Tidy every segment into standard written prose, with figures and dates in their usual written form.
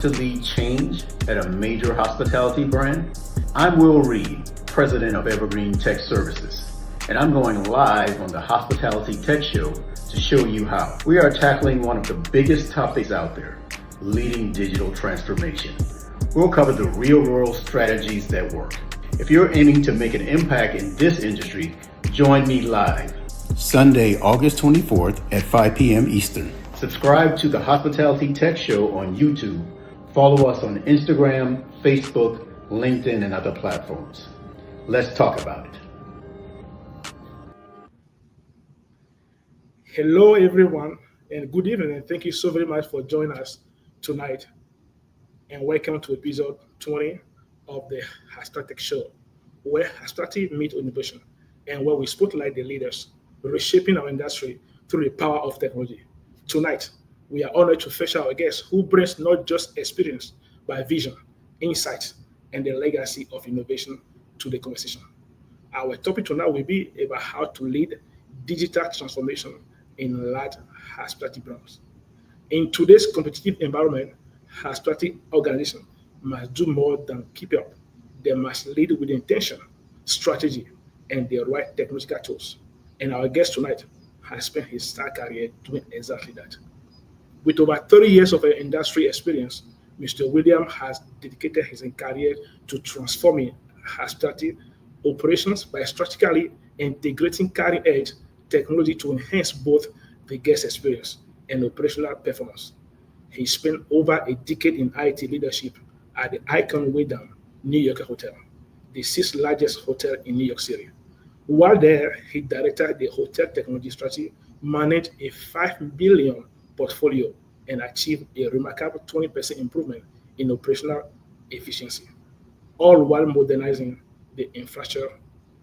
To lead change at a major hospitality brand? I'm Will Reid, president of Evergreen Tech Services, and I'm going live on the Hospitality Tech Show to show you how. We are tackling one of the biggest topics out there, leading digital transformation. We'll cover the real-world strategies that work. If you're aiming to make an impact in this industry, join me live Sunday, August 24th at 5 p.m. Eastern. Subscribe to the Hospitality Tech Show on YouTube. Follow us on Instagram, Facebook, LinkedIn, and other platforms. Let's talk about it. Hello, everyone, and good evening, and thank you so very much for joining us tonight. And welcome to episode 20 of the Hospitality Show, where hospitality meets innovation and where we spotlight the leaders reshaping our industry through the power of technology. Tonight, we are honored to feature our guest who brings not just experience, but vision, insight, and the legacy of innovation to the conversation. Our topic tonight will be about how to lead digital transformation in large hospitality brands. In today's competitive environment, hospitality organizations must do more than keep up. They must lead with intention, strategy, and the right technological tools. And our guest tonight has spent his entire career doing exactly that. With over 30 years of industry experience, Mr. William has dedicated his career to transforming hospitality operations by strategically integrating cutting-edge technology to enhance both the guest experience and operational performance. He spent over a decade in IT leadership at the iconic Wyndham New Yorker Hotel, the sixth largest hotel in New York City. While there, he directed the hotel technology strategy, managed a $5 billion portfolio, and achieved a remarkable 20% improvement in operational efficiency, all while modernizing the infrastructure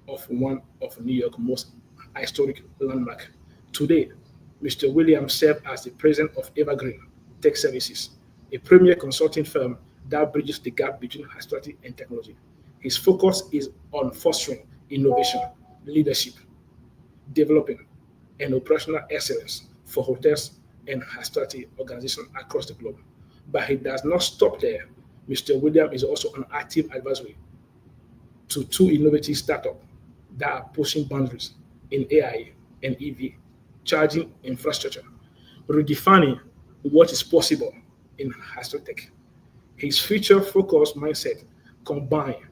of one of New York's most historic landmarks. Today, Mr. Williams serves as the president of Evergreen Tech Services, a premier consulting firm that bridges the gap between hospitality and technology. His focus is on fostering innovation, leadership, developing, and operational excellence for hotels and hospitality organizations across the globe. But he does not stop there. Mr. Williams is also an active advisory to two innovative startups that are pushing boundaries in AI and EV charging infrastructure, redefining what is possible in hospitality tech. His future-focused mindset, combined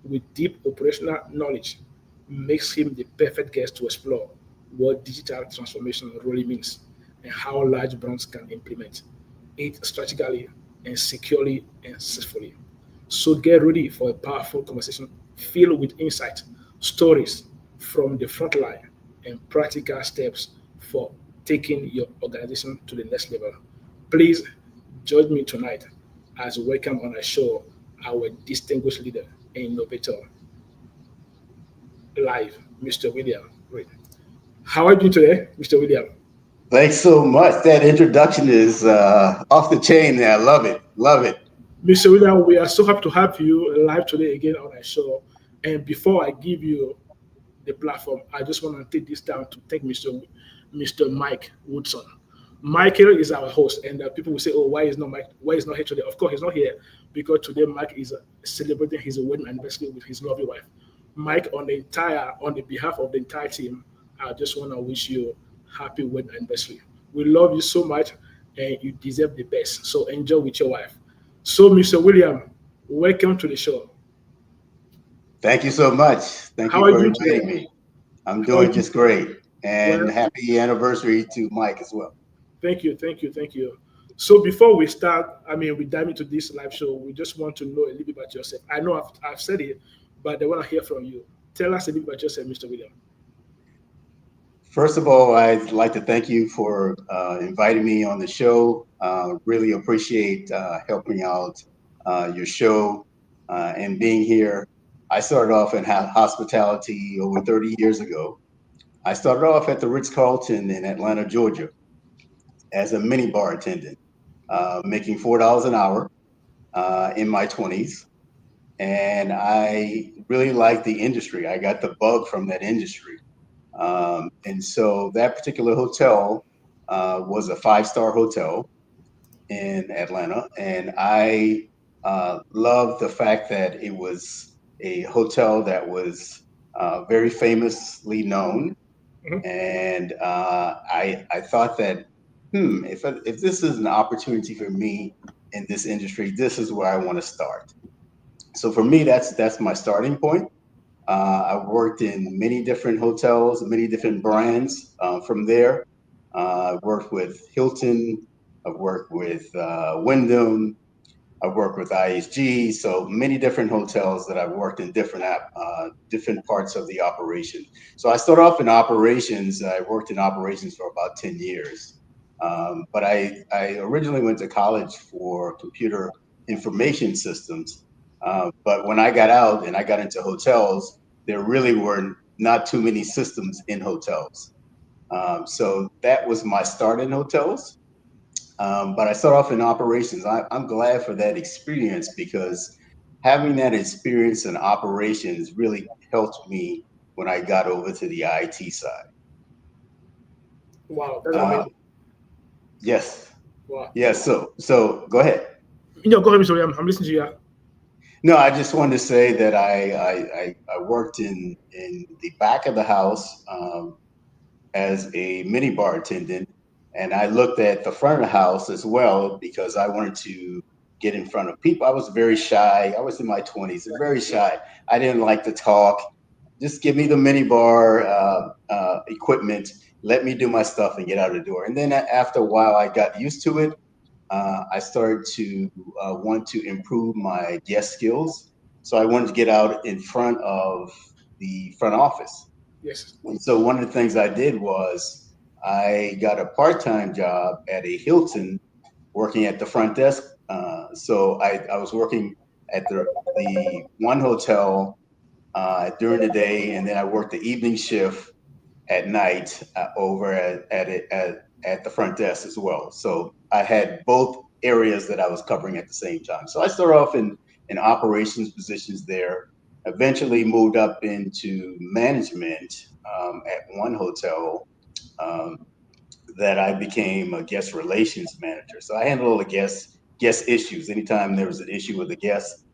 with deep operational knowledge, makes him the perfect guest to explore what digital transformation really means and how large brands can implement it strategically and securely and successfully. So get ready for a powerful conversation filled with insight, stories from the front line, and practical steps for taking your organization to the next level. Please join me tonight as we welcome on our show our distinguished leader and innovator live, Mr. William Reid. How are you doing today, Mr. William? Thanks so much. That introduction is off the chain there. I love it. Love it. Mr. William, we are so happy to have you live today again on our show. And before I give you the platform, I just want to take this time to thank Mr. Mike Woodson. Michael is our host, and people will say, "Oh, why is not Mike? Why is not here today?" Of course, he's not here because today Mike is celebrating his wedding anniversary with his lovely wife. Mike, on the behalf of the entire team, I just want to wish you happy wedding anniversary. We love you so much, and you deserve the best. So enjoy with your wife. So, Mr. William, welcome to the show. Thank you so much. Thank How you are for you inviting today? me. I'm doing just great. And Well, happy anniversary to Mike as well. thank you, thank you, thank you. So before we start, we dive into this live show. We just want to know a little bit about yourself. I know I've said it, but I want to hear from you. Tell us a little bit about yourself, Mr. William. First of all, I'd like to thank you for inviting me on the show. Really appreciate helping out your show and being here. I started off in hospitality over 30 years ago. I started off at the Ritz-Carlton in Atlanta, Georgia, as a mini bar attendant, making $4 an hour in my 20s. And I really liked the industry. I got the bug from that industry. And so that particular hotel was a 5-star hotel. in Atlanta, and I loved the fact that it was a hotel that was very famously known. Mhm. And I thought that, if this is an opportunity for me in this industry, this is where I want to start. So for me, that's my starting point. I've worked in many different hotels, many different brands from there. I've worked with Hilton. I've worked with Wyndham. I've worked with ISG, so many different hotels that I've worked in different parts of the operation. So I started off in operations. I worked in operations for about 10 years. But I originally went to college for computer information systems. But when I got out and I got into hotels, there really were not too many systems in hotels. So that was my start in hotels. But I started off in operations. I'm glad for that experience because having that experience in operations really helped me when I got over to the IT side. Wow, that's Uh, amazing. yes, Wow. yes. So go ahead. Go ahead, Mr. William. I'm listening to you. No, I just wanted to say that I worked in the back of the house. As a mini bar attendant, and I looked at the front of the house as well because I wanted to get in front of people. I was very shy. I was in my 20s, very shy. I didn't like to talk. Just give me the mini bar equipment, let me do my stuff and get out of the door. And then after a while, I got used to it. I started to want to improve my guest skills. So I wanted to get out in front of the front office. Yes. And so one of the things I did was I got a part-time job at a Hilton working at the front desk. So I was working at the one hotel during the day, and then I worked the evening shift at night over at the front desk as well. So I had both areas that I was covering at the same time. So I started off in operations positions there. Eventually moved up into management at one hotel um, that I became a guest relations manager. So I handled all the guest issues. Anytime there was an issue with a guest,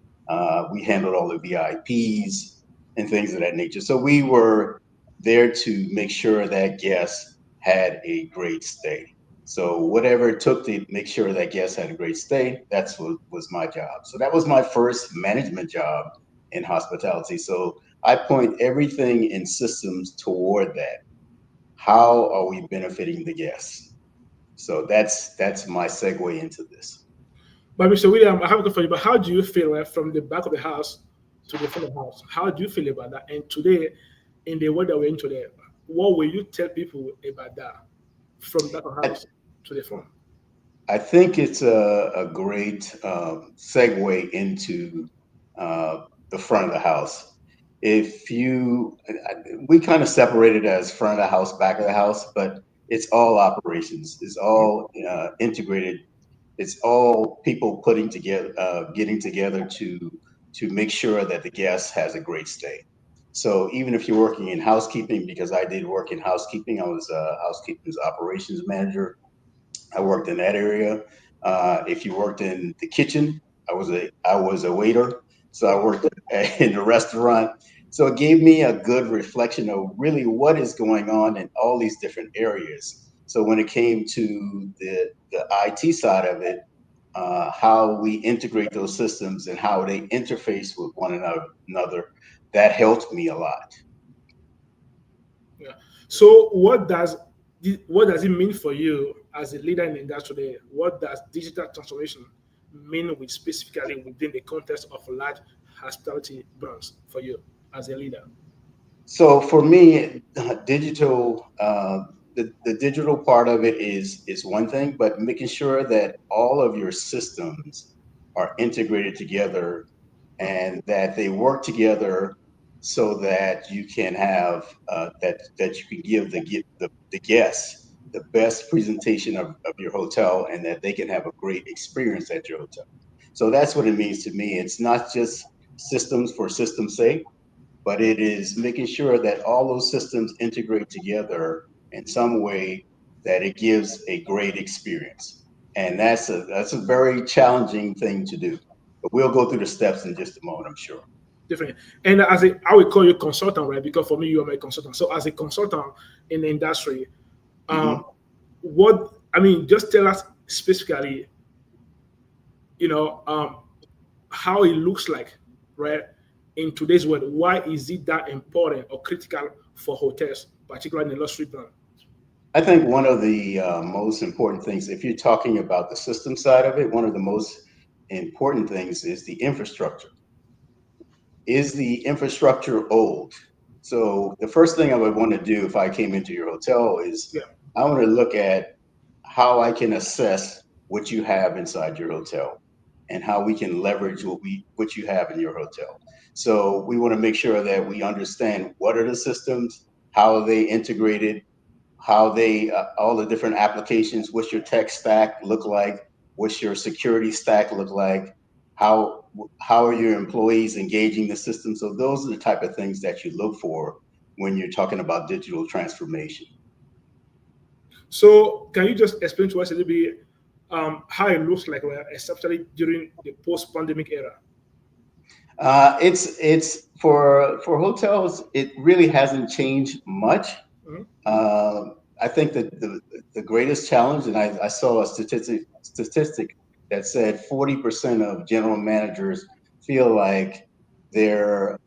we handled all the VIPs and things of that nature. So we were there to make sure that guests had a great stay. So whatever it took to make sure that guests had a great stay, that's what was my job. So that was my first management job in hospitality. So I point everything in systems toward that. How are we benefiting the guests? So that's my segue into this. But Mr. William, I have a question for you. But how do you feel from the back of the house to the front of the house? How do you feel about that? And today, in the world that we're in today, what will you tell people about that from back of the I, house to the front? I think it's a great segue into the front of the house. If you, we kind of separate it as front of the house, back of the house, but it's all operations. It's all integrated. It's all people putting together, getting together to make sure that the guest has a great stay. So even if you're working in housekeeping, because I did work in housekeeping, I was a housekeeping's operations manager. I worked in that area. If you worked in the kitchen, I was a waiter. So I worked in the restaurant. So it gave me a good reflection of really what is going on in all these different areas. So when it came to the IT side of it, how we integrate those systems and how they interface with one another, that helped me a lot. Yeah. So what does it mean for you as a leader in the industry today? What does digital transformation mean with specifically within the context of large hospitality brands for you as a leader? So for me, digital, the digital part of it is one thing, but making sure that all of your systems are integrated together and that they work together so that you can have that you can give the guests the best presentation of your hotel and that they can have a great experience at your hotel. So that's what it means to me. It's not just systems for system's sake, but it is making sure that all those systems integrate together in some way that it gives a great experience. And that's a very challenging thing to do. But we'll go through the steps in just a moment, I'm sure. Different. And I will call you consultant, right? Because for me, you are my consultant. So as a consultant in the industry, Mm-hmm. what I mean, just tell us specifically, you know, how it looks like, right, in today's world. Why is it that important or critical for hotels, particularly in the luxury brand? I think one of the most important things, if you're talking about the system side of it, one of the most important things is the infrastructure. Is the infrastructure old? So the first thing I would want to do if I came into your hotel is Yeah. I want to look at how I can assess what you have inside your hotel and how we can leverage what you have in your hotel. So we want to make sure that we understand what are the systems, how are they integrated, how they all the different applications, what's your tech stack look like, what's your security stack look like, how how are your employees engaging the system. So those are the type of things that you look for when you're talking about digital transformation. So can you just explain to us a little bit how it looks like, right, especially during the post-pandemic era? It's for hotels, it really hasn't changed much. Mhm. I think that the greatest challenge, and I saw a statistic that said 40% of general managers feel like their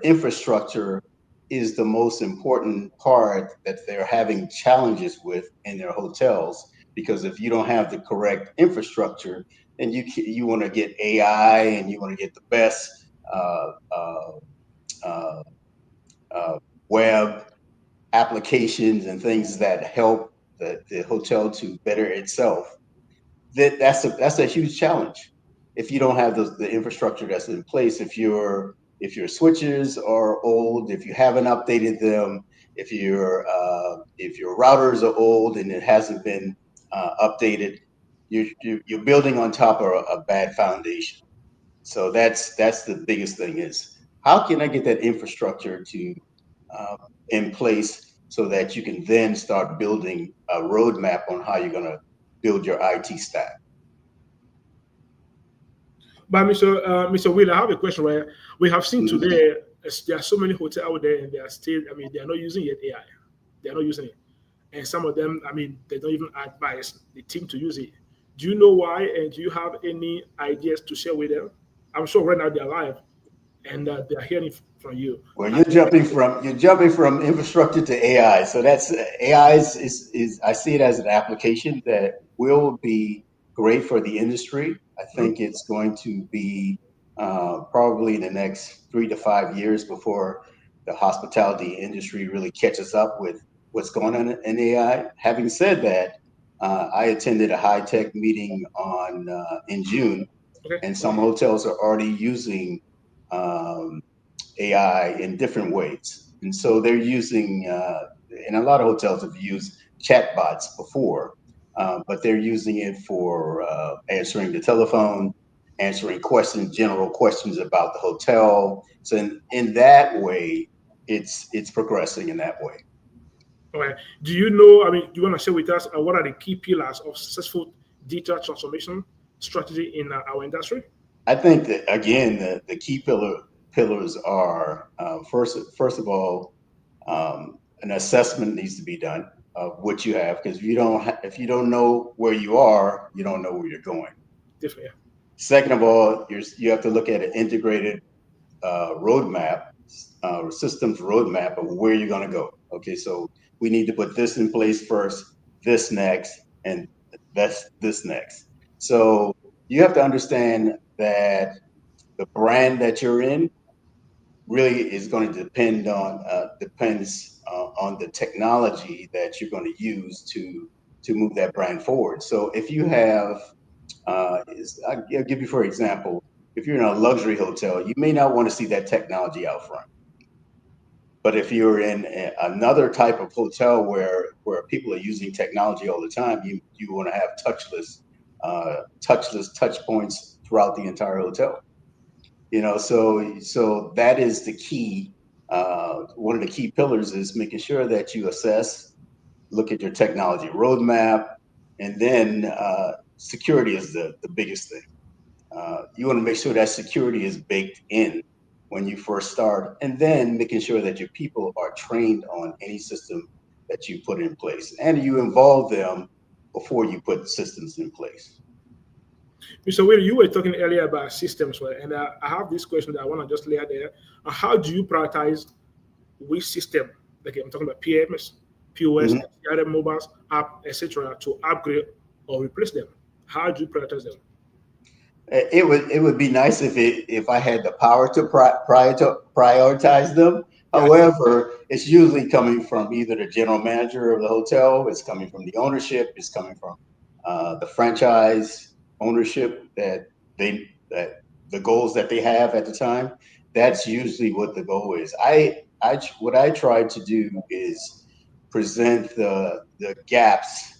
infrastructure is the most important part that they're having challenges with in their hotels. Because if you don't have the correct infrastructure, then you want to get AI and you want to get the best uh, uh, uh, uh, web applications and things that help the hotel to better itself. That's a huge challenge. If you don't have the infrastructure that's in place, if your switches are old, if you haven't updated them, if your routers are old and it hasn't been updated, you're building on top of a bad foundation. So that's the biggest thing is how can I get that infrastructure to uh, in place so that you can then start building a roadmap on how you're going to build your IT stack. But Mr. Will, I have a question where we have seen Mhm. today there are so many hotels out there and they are still, I mean, they are not using yet AI. They are not using it. And some of them, I mean, they don't even advise the team to use it. Do you know why? And do you have any ideas to share with them? I'm sure right now they're live and they are hearing from you. Well, Are there any- you're jumping from infrastructure to AI. So that's AI is I see it as an application that will be great for the industry. I Mhm. think it's going to be probably in the next 3 to 5 years before the hospitality industry really catches up with what's going on in AI. Having said that, I attended a high tech meeting on in June, Okay. and some hotels are already using um, AI in different ways. And so they're using, and a lot of hotels have used chatbots before, but they're using it for answering the telephone, answering questions, general questions about the hotel. So in that way, it's progressing in that way. All right. Do you know, I mean, do you want to share with us what are the key pillars of successful digital transformation strategy in our industry? I think that again, the key pillars are first of all, an assessment needs to be done of what you have because if you don't know where you are, you don't know where you're going. Definitely. Second of all, you have to look at an integrated roadmap, systems roadmap of where you're going to go. Okay, so we need to put this in place first, this next, and that's this next. So you have to understand that the brand that you're in really is going to depends on the technology that you're going to use to move that brand forward. So if you have, I'll give you for example, if you're in a luxury hotel, you may not want to see that technology out front. But if you're in another type of hotel where people are using technology all the time, you want to have touchless touch points throughout the entire hotel. So that is the key. One of the key pillars is making sure that you assess, look at your technology roadmap, and then security is the biggest thing. You want to make sure that security is baked in when you first start, and then making sure that your people are trained on any system that you put in place, and you involve them before you put systems in place. Mr. Will, you were talking earlier about systems, right? And I have this question that I want to just lay out there. How do you prioritize which system, like I'm talking about PMS, POS, Mhm. CRM, mobiles, app, etc., to upgrade or replace them? How do you prioritize them? It would be nice if I had the power to prioritize them. Yeah. However, it's usually coming from either the general manager of the hotel, it's coming from the ownership, it's coming from the franchise ownership that the goals that they have at the time. That's usually what the goal is. What I try to do is present the gaps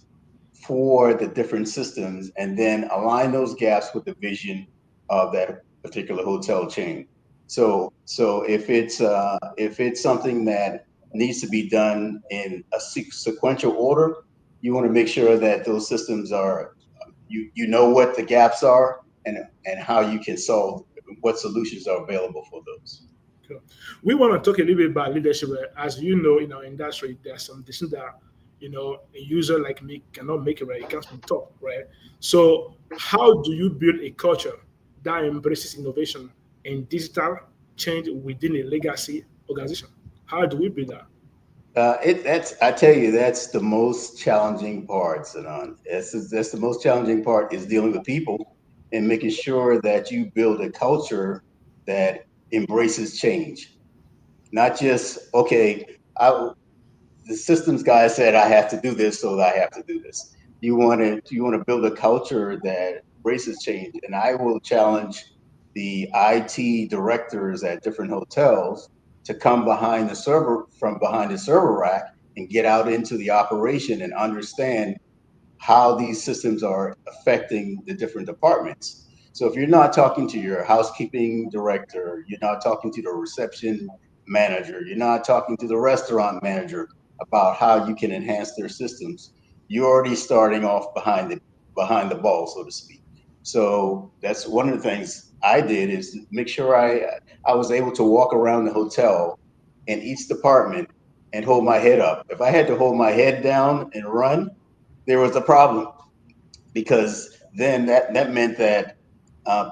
for the different systems and then align those gaps with the vision of that particular hotel chain. So if it's something that needs to be done in a sequential order, you want to make sure that those systems are you know what the gaps are and how you can solve what solutions are available for those. Sure. We want to talk a little bit about leadership. As you know, in our industry, there are some decisions that a user like me cannot make it, right. It comes from top, right? So, how do you build a culture that embraces innovation and digital change within a legacy organization? How do we build that? That's I tell you that's the most challenging part, Sanan. That's the most challenging part is dealing with people and making sure that you build a culture that embraces change. Not just okay, I, the systems guy said I have to do this, so I have to do this. You want to build a culture that embraces change, and I will challenge the IT directors at different hotels to come behind the server from behind the server rack and get out into the operation and understand how these systems are affecting the different departments. So if you're not talking to your housekeeping director, you're not talking to the reception manager, you're not talking to the restaurant manager about how you can enhance their systems, you're already starting off behind the ball, so to speak. So that's one of the things I did is make sure I was able to walk around the hotel in each department and hold my head up. If I had to hold my head down and run, there was a problem because then that meant that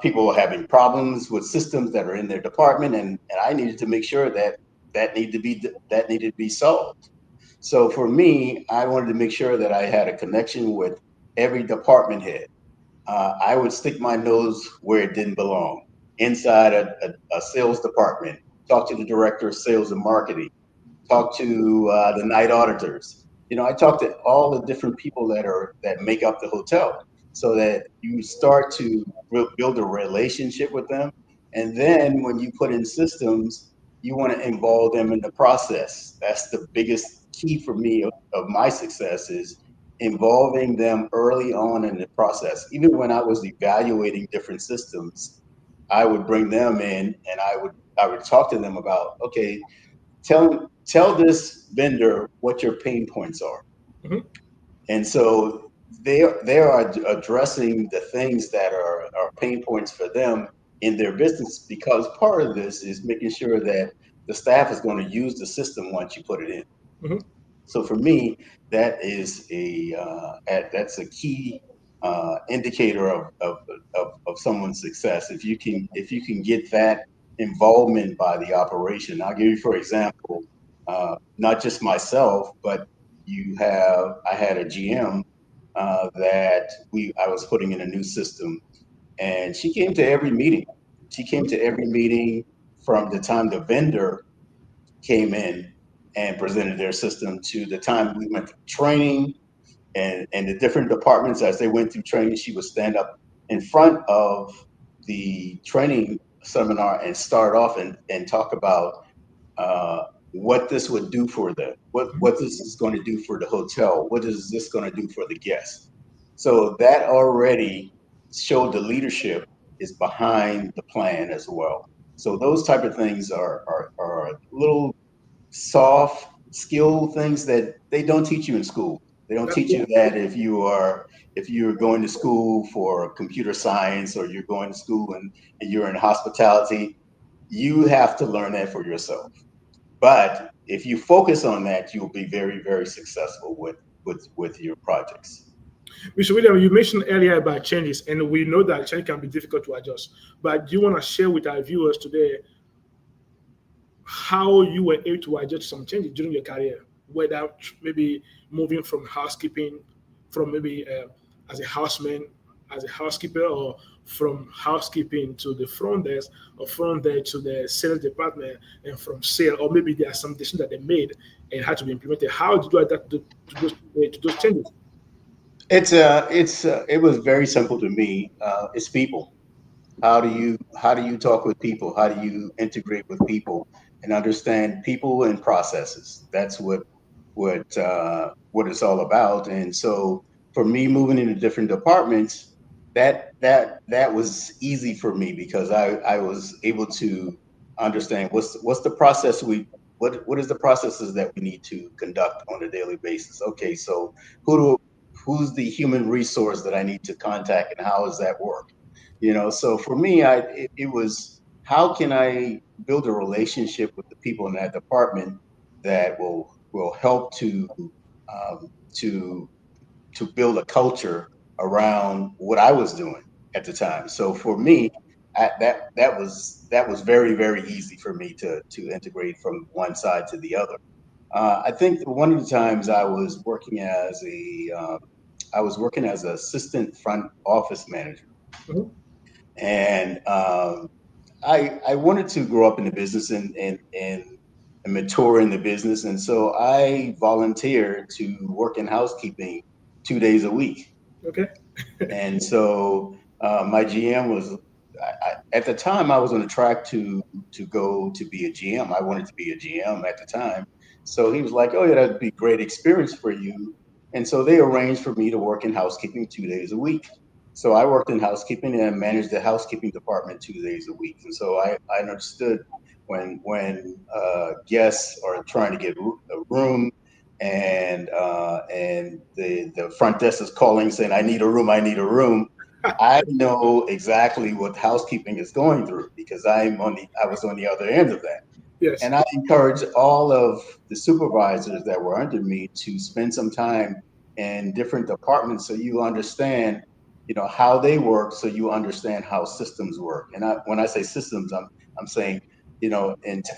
people were having problems with systems that are in their department, and I needed to make sure that that needed to be solved. So for me, I wanted to make sure that I had a connection with every department head. I would stick my nose where it didn't belong, inside a sales department, talk to the director of sales and marketing, talk to the night auditors. I talk to all the different people that make up the hotel, so that you start to build a relationship with them. And then when you put in systems, you want to involve them in the process. That's the biggest key for me of my success is involving them early on in the process. Even when I was evaluating different systems, I would bring them in and I would talk to them about, okay, tell this vendor what your pain points are. Mhm. And so they are addressing the things that are pain points for them in their business, because part of this is making sure that the staff is going to use the system once you put it in. Mhm. So for me, that is that's a key indicator of someone's success. If you can get that involvement by the operation. I'll give you for example, not just myself, but I had a GM that I was putting in a new system, and she came to every meeting. She came to every meeting from the time the vendor came in and presented their system to the time we went through training and the different departments. As they went through training, she would stand up in front of the training seminar and start off and talk about uh, what this would do for them, what this is going to do for the hotel, what is this going to do for the guests. So that already showed the leadership is behind the plan as well. So those type of things are little soft skill things that they don't teach you in school. They don't That's teach you that if you're going to school for computer science or you're going to school and you're in hospitality, you have to learn that for yourself. But if you focus on that, you'll be very, very successful with your projects. Mr. William, you mentioned earlier about changes, and we know that change can be difficult to adjust. But do you want to share with our viewers today how you were able to adjust some changes during your career, whether maybe moving from housekeeping, from maybe as a houseman, as a housekeeper, or from housekeeping to the front desk, or front desk to the sales department, and from sale, or maybe there are some decisions that they made and had to be implemented. How did you adapt to those changes? It was very simple to me. It's people. How do you talk with people? How do you integrate with people and understand people and processes? That's what it's all about. And so for me, moving into different departments, that was easy for me because I was able to understand what's the process what is the processes that we need to conduct on a daily basis. Okay, so who do who's the human resource that I need to contact and how does that work? So for me, it was how can I build a relationship with the people in that department that will help um, to to build a culture around what I was doing at the time. So for me, that was very, very easy for me to integrate from one side to the other. I think one of the times I was working as an assistant front office manager, Mhm. and I wanted to grow up in the business and mature in the business, and so I volunteered to work in housekeeping 2 days a week. Okay. And so my GM was at the time I was on the track to go to be a GM. I wanted to be a GM at the time. So he was like, "Oh yeah, that'd be great experience for you." And so they arranged for me to work in housekeeping 2 days a week. So I worked in housekeeping and managed the housekeeping department 2 days a week. And so I understood when guests are trying to get a room and the front desk is calling saying, "I need a room, I need a room." I know exactly what housekeeping is going through because I was on the other end of that. Yes. And I encourage all of the supervisors that were under me to spend some time in different departments so you understand, how they work, so you understand how systems work. And when I say systems, I'm saying,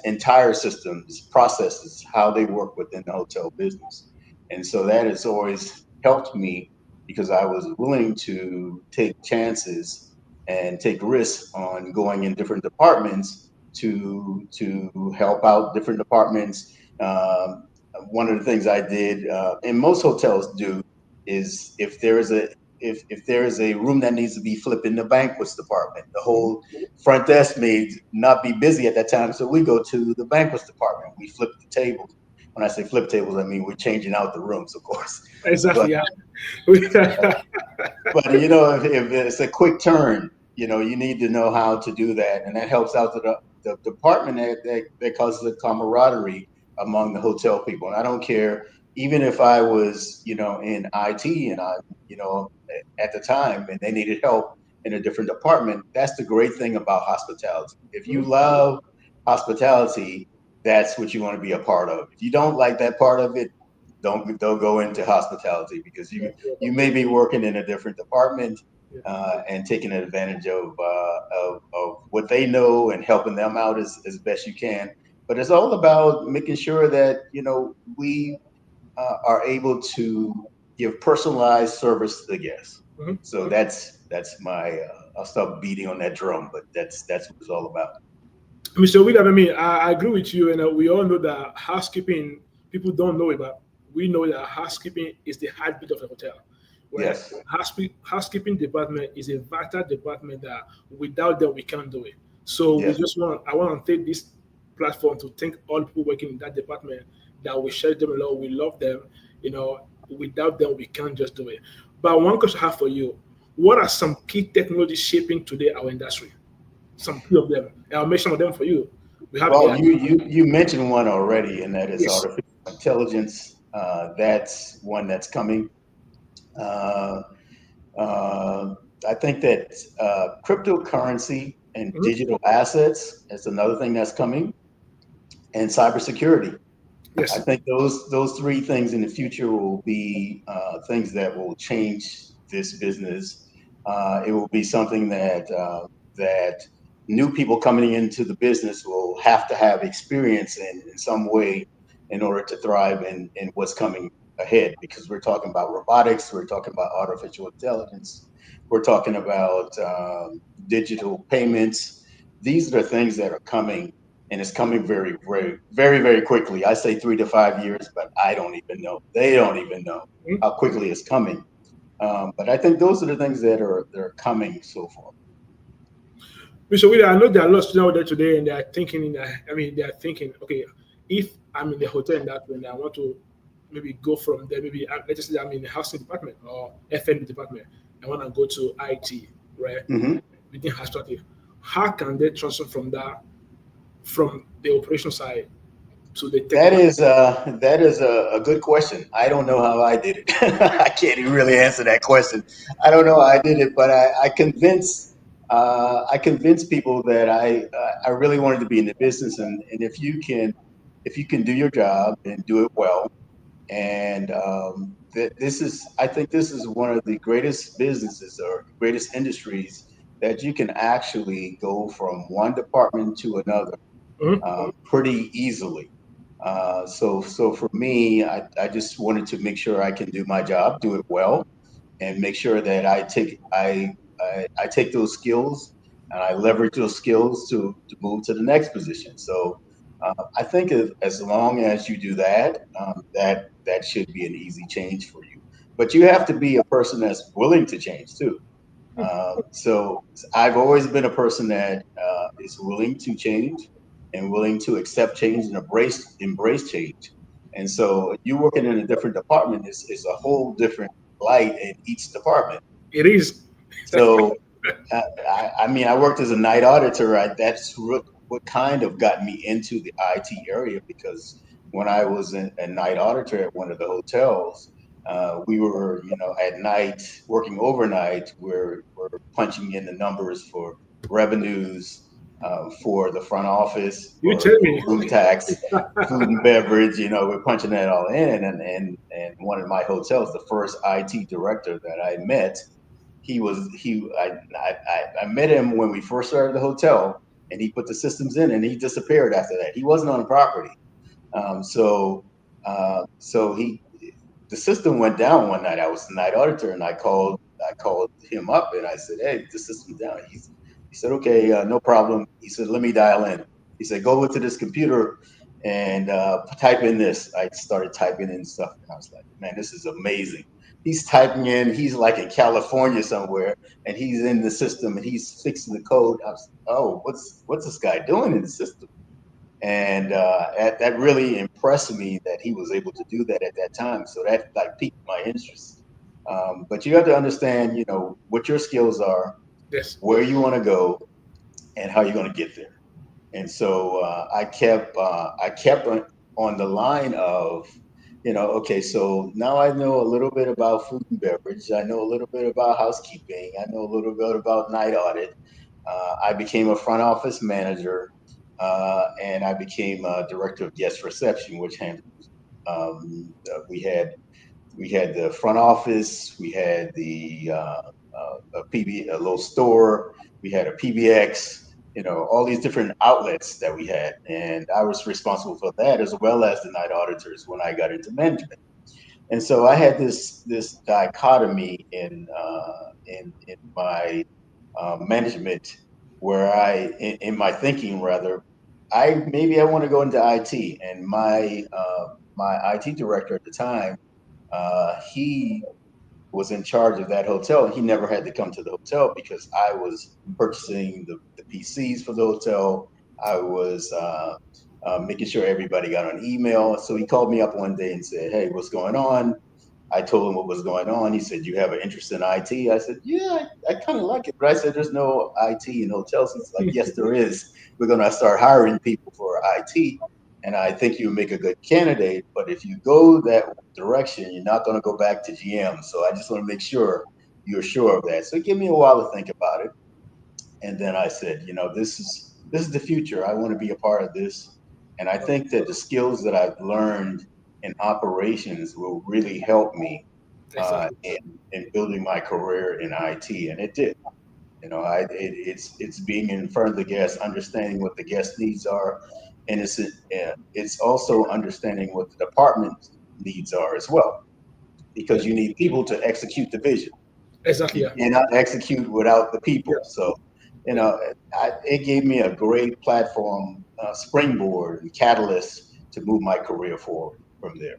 entire systems, processes, how they work within the hotel business. And so that has always helped me because I was willing to take chances and take risks on going in different departments to help out different departments. One of the things I did, and most hotels do, is if there is a room that needs to be flipped in the banquets department, the Mhm. whole front desk may not be busy at that time, so we go to the banquets department. We flip the tables. When I say flip tables, I mean we're changing out the rooms, of course. But Exactly. Yeah. if it's a quick turn, you need to know how to do that, and that helps out the department that causes a camaraderie among the hotel people. And I don't care, even if I was, in IT and you know, at the time, and they needed help in a different department. That's the great thing about hospitality. If you Mhm. love hospitality, that's what you want to be a part of. If you don't like that part of it, don't go into hospitality because you may be working in a different department Yeah. and taking advantage of what they know and helping them out as best you can. But it's all about making sure that we are able to give personalized service to the guests. Mhm. So that's my I'll stop beating on that drum, but that's what it's all about. Mr. William, I agree with you, and we all know that housekeeping, people don't know it, but we know that housekeeping is the heartbeat of a hotel. Where Yes, housekeeping department is a vital department that without them we can't do it. So yes. I want to take this platform to thank all people working in that department that we share them a lot, we love them. Without them we can't just do it. But one question I have for you: what are some key technologies shaping today our industry? Some few of them. And I'll mention some of them for you. We have Well, AI. you mentioned one already, and that is Yes. artificial intelligence. That's one that's coming. Uh, I think that cryptocurrency and Mhm. digital assets is another thing that's coming, and cybersecurity. I Yes. think those three things in the future will be things that will change this business. It will be something that new people coming into the business will have to have experience in some way in order to thrive in what's coming ahead. Because we're talking about robotics, we're talking about artificial intelligence, we're talking about digital payments. These are the things that are coming, and it's coming very, very, very, very quickly. I say 3 to 5 years, but I don't even know. They don't even know Mhm. how quickly it's coming. But I think those are the things that are coming so far. Mr. William, I know there are lots out there today, and they are thinking. They are thinking, okay, if I'm in the hotel in that way, and I want to maybe go from there. Maybe let's just say I'm in the housing department or FM department. I want to go to IT, right? Hmm. Within Hastrati. How can they transfer from that, from the operation side to the That technical? is a good question. I don't know how I did it. I can't even really answer that question. I don't know how I did it, but I convinced people that I really wanted to be in the business, and if you can do your job and do it well, and this is I think this is one of the greatest businesses or greatest industries that you can actually go from one department to another Mhm. pretty easily. So for me, I just wanted to make sure I can do my job, do it well, and make sure that I take those skills and I leverage those skills to move to the next position. So I think as long as you do that, that should be an easy change for you. But you have to be a person that's willing to change too. So I've always been a person that is willing to change and willing to accept change and embrace change. And so you working in a different department is a whole different light in each department. It is. So I mean, I worked as a night auditor. That's what kind of got me into the IT area because when I was a night auditor at one of the hotels, we were, at night working overnight. We're punching in the numbers for revenues, for the front office, You tell for me. room tax, food and beverage. We're punching that all in. And one of my hotels, the first IT director that I met, he was he I met him when we first started the hotel, and he put the systems in and he disappeared after that. He wasn't on the property. So he the system went down one night. I was the night auditor, and I called him up and I said, "Hey, the system's down." He said, "Okay, no problem." He said, "Let me dial in." He said, "Go over to this computer and type in this." I started typing in stuff, and I was like, "Man, this is amazing." He's typing in. He's like in California somewhere, and he's in the system, and he's fixing the code. I was, "Oh, what's this guy doing in the system?" And that really impressed me that he was able to do that at that time. So that like piqued my interest. But you have to understand, what your skills are, Yes. where you want to go, and how you're going to get there. And so I kept on the line of, okay, so now I know a little bit about food and beverage. I know a little bit about housekeeping. I know a little bit about night audit. I became a front office manager, and I became a director of guest reception, which handled. We had the front office, we had the a little store, we had a PBX, all these different outlets that we had, and I was responsible for that as well as the night auditors when I got into management. And so I had this dichotomy in my management, where in my thinking rather, I want to go into IT, and my IT director at the time, he was in charge of that hotel, and he never had to come to the hotel because I was purchasing the PCs for the hotel. I was making sure everybody got an email. So he called me up one day and said, "Hey, what's going on?" I told him what was going on. He said, "You have an interest in IT?" I said, "Yeah, I kind of like it." But I said, "There's no IT in hotels." He's like, "Yes, there is. We're going to start hiring people for IT." and I think you make a good candidate. But if you go that direction, you're not going to go back to GM. So I just want to make sure you're sure of that. So give me a while to think about it. And then I said, this is the future. I want to be a part of this. And I think that the skills that I've learned in operations will really help me Exactly. in building my career in IT. And it did. It's being in front of the guest, understanding what the guest needs are, and it's also understanding what the department needs are as well, Yeah. because you need people to execute the vision. Exactly. You Yeah. cannot execute without the people. Yeah. So, you Yeah. know, it gave me a great platform, springboard, and catalyst to move my career forward from there.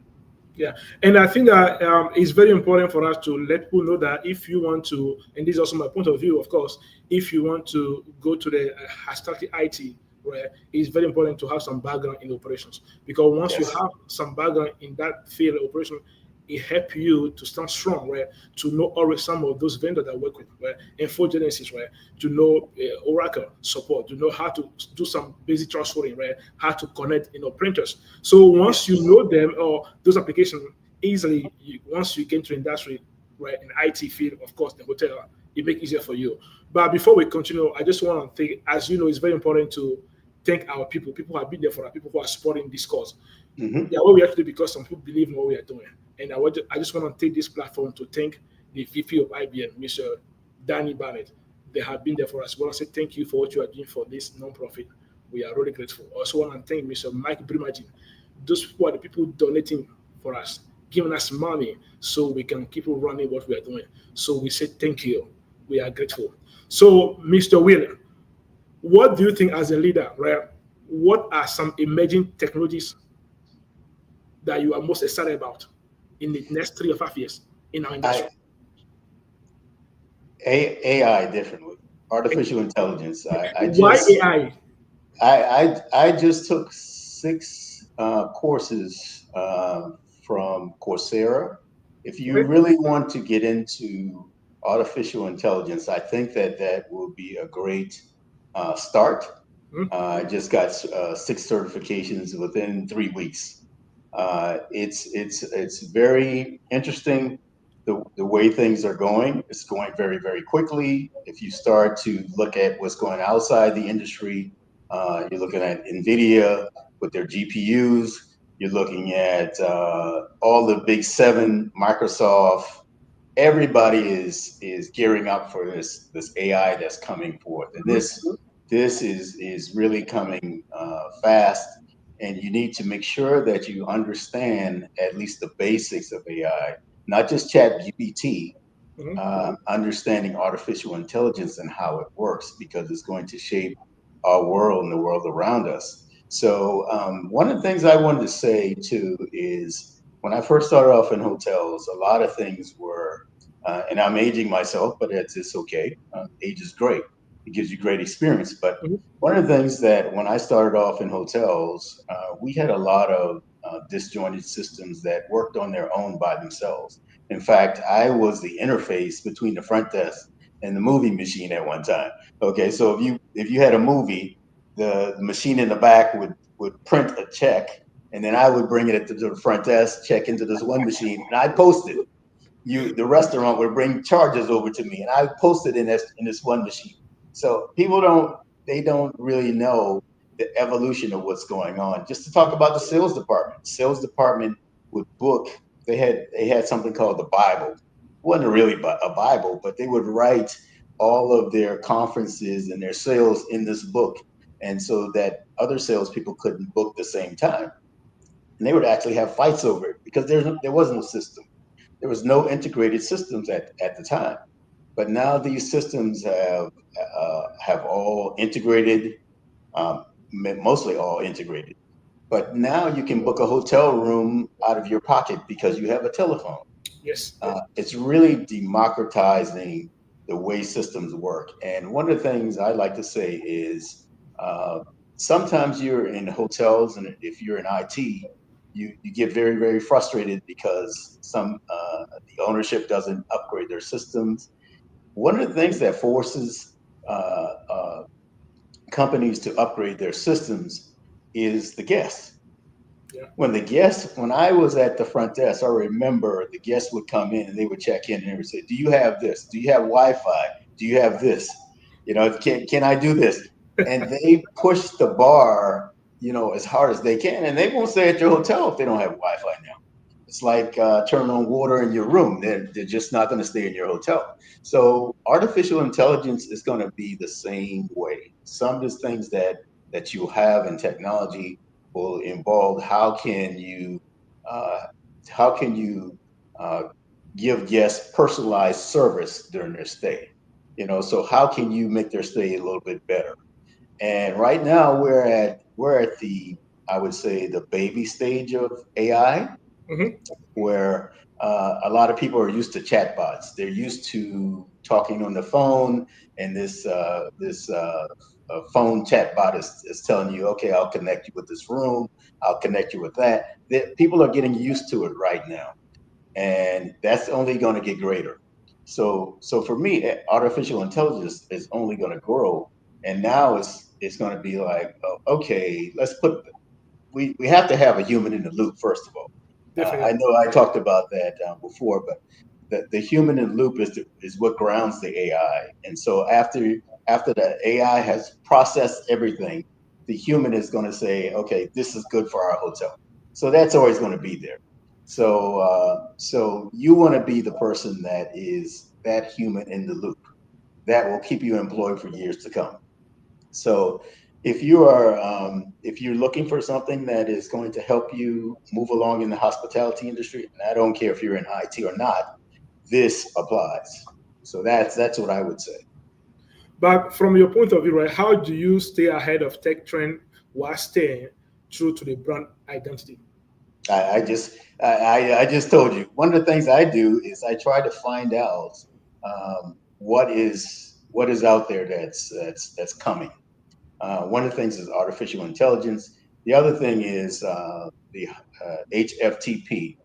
Yeah, and I think that it's very important for us to let people know that if you want to, and this is also my point of view, of course, if you want to go to the hashtag IT, right, it's very important to have some background in operations, because once you Yes. have some background in that field of operation, it helps you to stand strong, right? To know already some of those vendors that work with, right? Info Genesis, right? To know Oracle support, to know how to do some basic transferring, right? How to connect, printers. So once you Yes. know them or those applications easily, once you get into industry, right, in IT field, of course, the hotel, it makes it easier for you. But before we continue, I just want to think, as you know, it's very important to thank our people, people who have been there for our people who are supporting this cause. Hmm. Yeah, what we have to do because some people believe in what we are doing. And I just want to take this platform to thank the VP of IBM, Mr. Danny Barnett. They have been there for us. I want to say thank you for what you are doing for this nonprofit. We are really grateful. Also want to thank Mr. Mike Brimagin. Those people are the people donating for us, giving us money so we can keep running what we are doing. So we say thank you. We are grateful. So, Mr. William, what do you think as a leader, right? What are some emerging technologies that you are most excited about in the next 3 or 5 years in our I industry? AI differently, artificial intelligence. Why AI? I just took 6 courses from Coursera. If you Okay. really want to get into artificial intelligence, I think that that will be a great start. Mhm. I just got 6 certifications within 3 weeks. It's very interesting the way things are going. It's going very, very quickly. If you start to look at what's going outside the industry, you're looking at NVIDIA with their GPUs. You're looking at all the big seven, Microsoft. Everybody is gearing up for this AI that's coming forth, and this is really coming fast. And you need to make sure that you understand at least the basics of AI, not just Chat GPT, Mhm. understanding artificial intelligence and how it works, because it's going to shape our world and the world around us. So one of the things I wanted to say too is when I first started off in hotels, a lot of things were, and I'm aging myself, but it's okay. Age is great. It gives you great experience. But Mhm. one of the things that when I started off in hotels, we had a lot of disjointed systems that worked on their own by themselves. In fact, I was the interface between the front desk and the movie machine at one time. Okay, so if you had a movie, the machine in the back would print a check, and then I would bring it to the front desk, check into this one machine, and I'd post it. The restaurant would bring charges over to me, and I posted in this one machine. So people don't really know the evolution of what's going on. Just to talk about the sales department. Sales department would book. They had something called the Bible. It wasn't really a Bible, but they would write all of their conferences and their sales in this book, and so that other salespeople couldn't book the same time. And they would actually have fights over it because there was no system. There was no integrated systems at the time, but now these systems have all integrated, mostly all integrated. But now you can book a hotel room out of your pocket because you have a telephone. Yes. It's really democratizing the way systems work. And one of the things I like to say is uh, sometimes you're in hotels, and if you're in IT, you get very, very frustrated because the ownership doesn't upgrade their systems. One of the things that forces uh, uh, companies to upgrade their systems is the guests. Yeah, When I was at the front desk, I remember the guests would come in and they would check in and they would say, "Do you have this? Do you have Wi-Fi? Do you have this? Can I do this?" And they push the bar, as hard as they can, and they won't stay at your hotel if they don't have Wi-Fi now. It's like turning on water in your room. They're just not going to stay in your hotel. So artificial intelligence is going to be the same way. Some of the things that you have in technology will involve uh, how can you uh, give guests personalized service during their stay. So how can you make their stay a little bit better? And right now we're at the, I would say, the baby stage of AI, hmm where a lot of people are used to chatbots. They're used to talking on the phone, and this phone chatbot is telling you, okay, I'll connect you with this room, I'll connect you with that. People are getting used to it right now, and that's only going to get greater. So for me, artificial intelligence is only going to grow, and now it's going to be like, oh, okay, we have to have a human in the loop first of all. I definitely. know I talked about that before, but the human in the loop is what grounds the AI. And so after the AI has processed everything, the human is going to say, okay, this is good for our hotel. So that's always going to be there. So you want to be the person that is that human in the loop that will keep you employed for years to come. So if you're looking for something that is going to help you move along in the hospitality industry, and I don't care if you're in IT or not, this applies. So that's what I would say. But from your point of view, right, how do you stay ahead of tech trend while staying true to the brand identity? I just told you one of the things I do is I try to find out what is out there that's coming. One of the things is artificial intelligence. The other thing is the HFTP,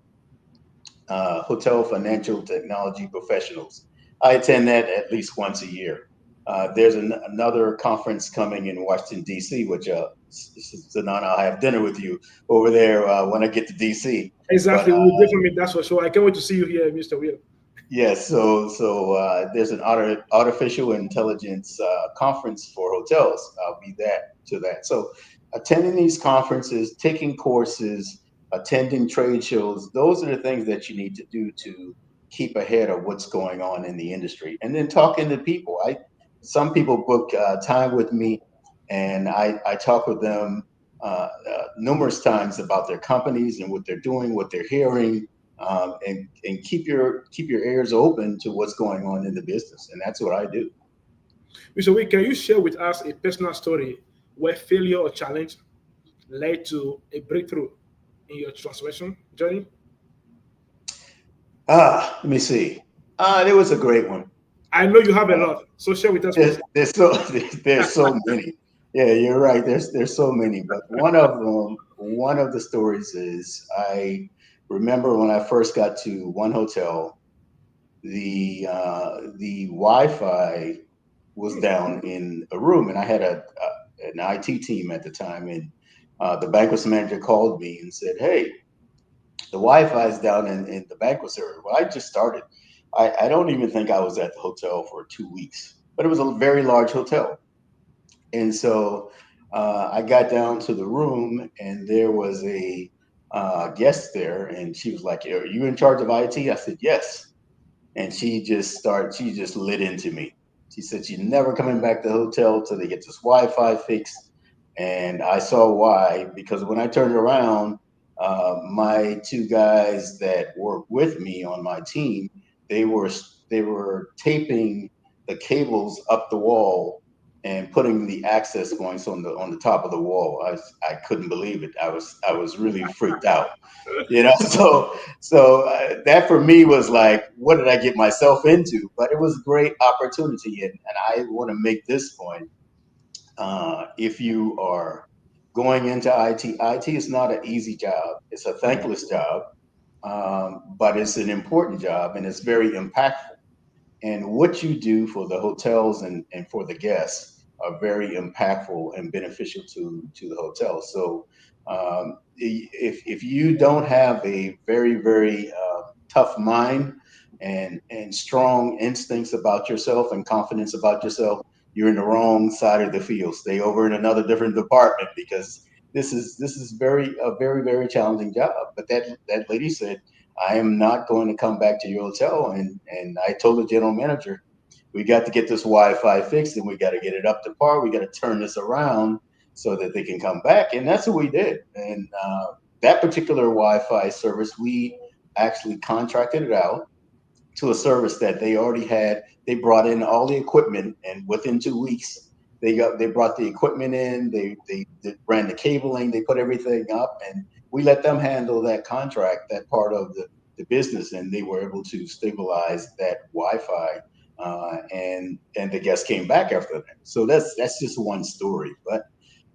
Hotel Financial Technology Professionals. I attend that at least once a year. There's another conference coming in Washington, D.C., which it's an honor. I'll have dinner with you over there when I get to D.C. But Exactly, we will definitely make that for sure. I can't wait to see you here, Mr. Will. yes, so there's an artificial intelligence conference for hotels. I'll be to that. So attending these conferences, taking courses, attending trade shows, those are the things that you need to do to keep ahead of what's going on in the industry. And then talking to people. Some people book time with me, and I talk with them numerous times about their companies and what they're doing, what they're hearing, and keep your ears open to what's going on in the business, and that's what I do. Mr. Will, can you share with us a personal story where failure or challenge led to a breakthrough in your transformation journey? Let me see. There was a great one. I know you have a lot, so share with us There's, one. there's so there's so many. Yeah, you're right. There's so many, but one of the stories is I remember when I first got to one hotel, the Wi-Fi was down in a room, and I had an IT team at the time, and the banquet manager called me and said, "Hey, the Wi-Fi is down in the banquet area." Well, I just started. I don't even think I was at the hotel for 2 weeks, but it was a very large hotel, and so I got down to the room, and there was a guest there, and she was like, "Are you in charge of IT?" I said, "Yes." And she just lit into me. She said she's never coming back to the hotel till they get this Wi-Fi fixed. And I saw why, because when I turned around, my two guys that work with me on my team, they were they were taping the cables up the wall and putting the access points on the top of the wall. I couldn't believe it. I was really freaked out. So that for me was like, what did I get myself into? But it was a great opportunity, and I want to make this point. If you are going into IT is not an easy job. It's a thankless job, but it's an important job, and it's very impactful. And what you do for the hotels and for the guests are very impactful and beneficial to the hotel. So if you don't have a very tough mind and strong instincts about yourself and confidence about yourself, you're in the wrong side of the field. Stay over in another different department because this is very challenging job. But that lady said, I am not going to come back to your hotel. And I told the general manager, we got to get this Wi-Fi fixed and we got to get it up to par. We got to turn this around so that they can come back. And that's what we did. And that particular Wi-Fi service, we actually contracted it out to a service that they already had. They brought in all the equipment, and within 2 weeks, they brought the equipment in. They ran the cabling. They put everything up, and we let them handle that contract, that part of the business, and they were able to stabilize that Wi-Fi. And the guests came back after that. So that's just one story, but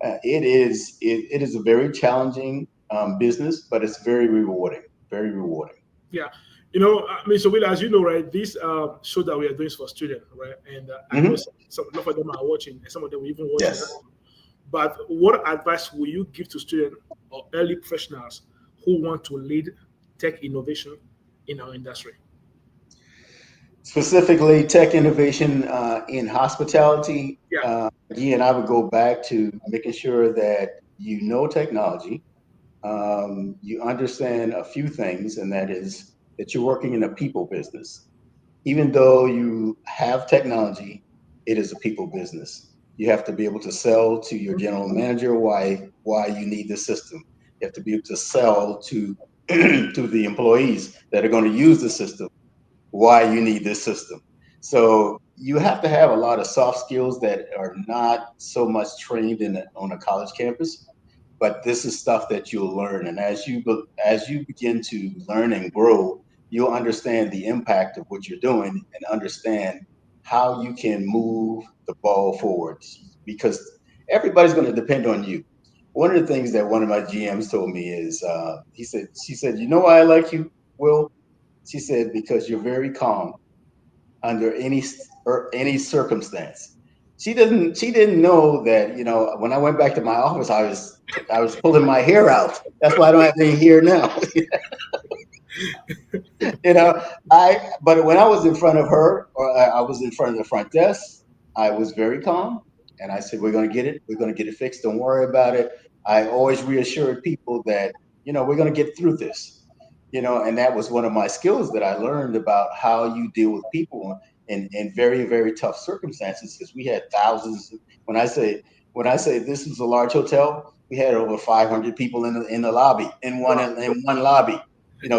it is a very challenging business, but it's very rewarding. Very rewarding. Yeah. So Will, as you know, right, this show that we are doing is for students, right? And I know Hmm. some enough of them are watching, and some of them will even watching Yes. us. But what advice will you give to students or early professionals who want to lead tech innovation in our industry? Specifically tech innovation in hospitality. Yeah. Again, I would go back to making sure that you know technology, you understand a few things, and that is that you're working in a people business. Even though you have technology, it is a people business. You have to be able to sell to your general manager why you need the system. You have to be able to sell to to the employees that are going to use the system why you need this system. So you have to have a lot of soft skills that are not so much trained on a college campus, but this is stuff that you'll learn. And as you begin to learn and grow, you'll understand the impact of what you're doing and understand how you can move the ball forwards because everybody's going to depend on you. One of the things that one of my GMs told me is, she said, you know why I like you, Will? She said, because you're very calm under any circumstance. She didn't know that, when I went back to my office, I was pulling my hair out. That's why I don't have any hair now. you know, but when I was in front of her or I was in front of the front desk, I was very calm and I said, we're going to get it. We're going to get it fixed. Don't worry about it. I always reassured people that, we're going to get through this. And that was one of my skills that I learned about how you deal with people in very tough circumstances because we had thousands. When I say this was a large hotel, we had over 500 people in the lobby Wow. in one lobby,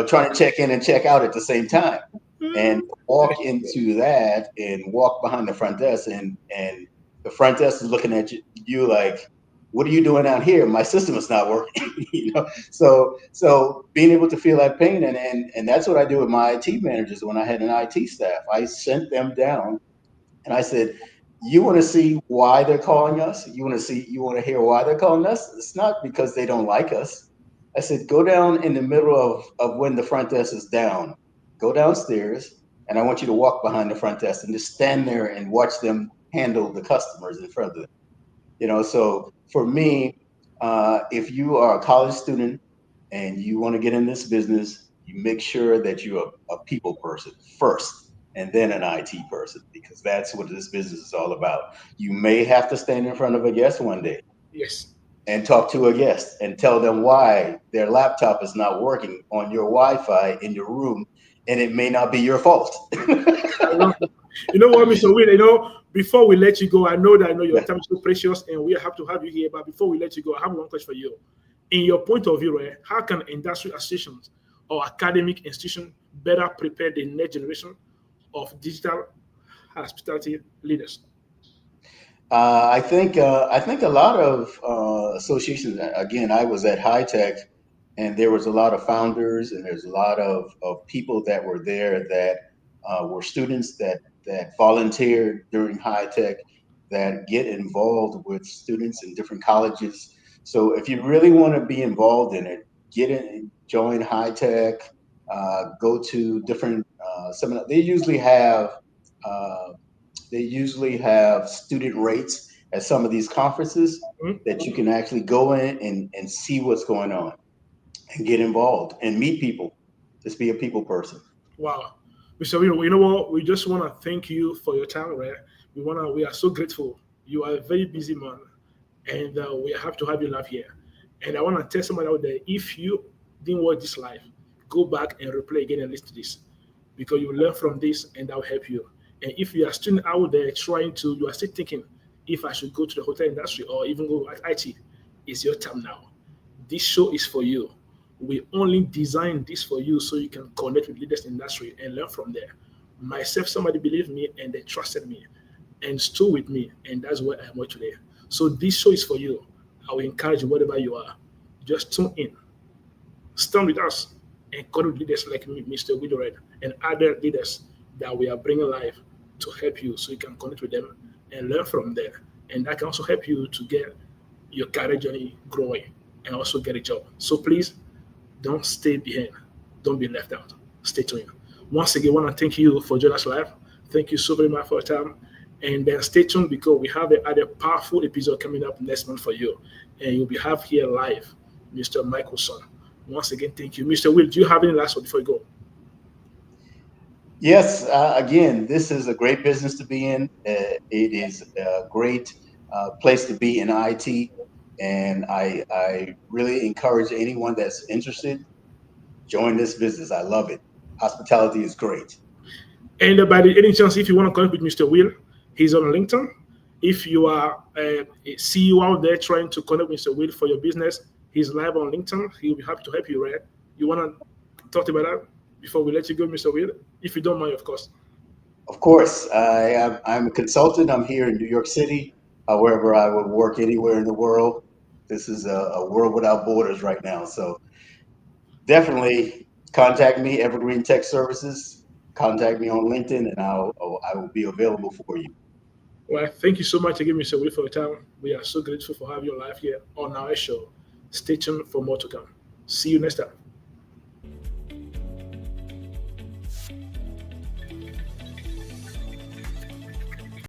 trying to check in and check out at the same time, and walk into that and walk behind the front desk and the front desk is looking at you like, what are you doing out here? My system is not working. So being able to feel that pain and that's what I do with my IT managers. When I had an IT staff, I sent them down and I said, you want to see why they're calling us? You want to hear why they're calling us? It's not because they don't like us. I said, go down in the middle of when the front desk is down, go downstairs, and I want you to walk behind the front desk and just stand there and watch them handle the customers in front of them. So for me, if you are a college student and you want to get in this business, you make sure that you're a people person first and then an IT person, because that's what this business is all about. You may have to stand in front of a guest one day Yes. and talk to a guest and tell them why their laptop is not working on your Wi-Fi in your room, and it may not be your fault. I know. You know what, Mr. Will, before we let you go, I know your time is so precious and we have to have you here. But before we let you go, I have one question for you. In your point of view, right, how can industry associations or academic institutions better prepare the next generation of digital hospitality leaders? I think a lot of associations. Again, I was at High Tech, and there was a lot of founders, and there's a lot of people that were there that were students that volunteered during High Tech, that get involved with students in different colleges. So if you really want to be involved in it, get in, join High Tech, go to different seminars. Uh, they usually have student rates at some of these conferences Mhm. that you can actually go in and see what's going on and get involved and meet people. Just be a people person. Wow. Mr. Will, you know what? We just want to thank you for your time, right? We are so grateful. You are a very busy man, and we have to have you live here. And I want to tell somebody out there, if you didn't watch this live, go back and replay again and listen to this, because you will learn from this, and that will help you. And if you are still out there you are still thinking if I should go to the hotel industry or even go at IT, it's your time now. This show is for you. We only designed this for you so you can connect with leaders in the industry and learn from there. Myself, somebody believed me and they trusted me and stood with me, and that's where I am today. So this show is for you. I will encourage you, whatever you are, just tune in, stand with us, and connect with leaders like me, Mr. William Reid, and other leaders that we are bringing live to help you so you can connect with them and learn from them. And that can also help you to get your career journey growing and also get a job. So please don't stay behind. Don't be left out. Stay tuned. Once again, I want to thank you for joining us live. Thank you so very much for your time. And then stay tuned because we have another powerful episode coming up next month for you. And you'll be have here live, Mr. Michaelson. Once again, thank you. Mr. Will, do you have any last word before you go? Yes, again, this is a great business to be in. It is a great place to be in IT. And I really encourage anyone that's interested, join this business. I love it. Hospitality is great. And by any chance, if you want to connect with Mr. Will, he's on LinkedIn. If you are a CEO out there trying to connect with Mr. Will for your business, he's live on LinkedIn. He'll be happy to help you, right? You want to talk about that before we let you go, Mr. Will? If you don't mind, of course. Of course, I'm a consultant. I'm here in New York City. However, I would work anywhere in the world. This is a world without borders right now. So definitely contact me, Evergreen Tech Services. Contact me on LinkedIn, and I will be available for you. Well, thank you so much again, Mr. Will, for your time. We are so grateful for having you live here on our show. Stay tuned for more to come. See you next time.